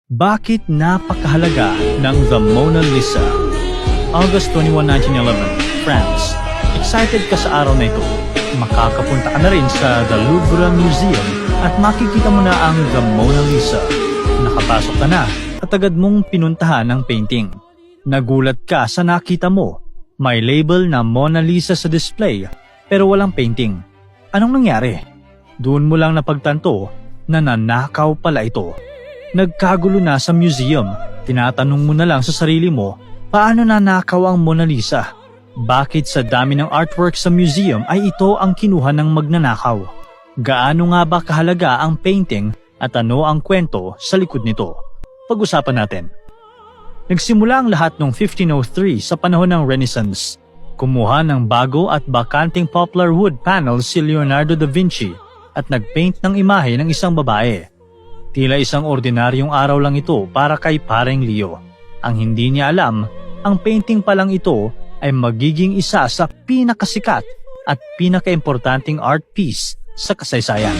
Bakit napakahalaga ng The Mona Lisa? August 21, 1911, France. Excited ka sa araw na ito? Makakapunta ka na rin sa The Louvre Museum at makikita mo na ang The Mona Lisa. Nakapasok ka na at agad mong pinuntahan ang painting. Nagulat ka sa nakita mo. May label na Mona Lisa sa display pero walang painting. Anong nangyari? Doon mo lang napagtanto na nanakaw pala ito. Nagkagulo na sa museum. Tinatanong mo na lang sa sarili mo, paano nanakaw ang Mona Lisa? Bakit sa dami ng artwork sa museum ay ito ang kinuha ng magnanakaw? Gaano nga ba kahalaga ang painting at ano ang kwento sa likod nito? Pag-usapan natin. Nagsimula ang lahat noong 1503 sa panahon ng Renaissance. Kumuha ng bago at bakanting poplar wood panel si Leonardo da Vinci at nagpaint ng imahe ng isang babae. Tila isang ordinaryong araw lang ito para kay Pareng Leo. Ang hindi niya alam, ang painting pa lang ito ay magiging isa sa pinakasikat at pinakaimportanteng art piece sa kasaysayan.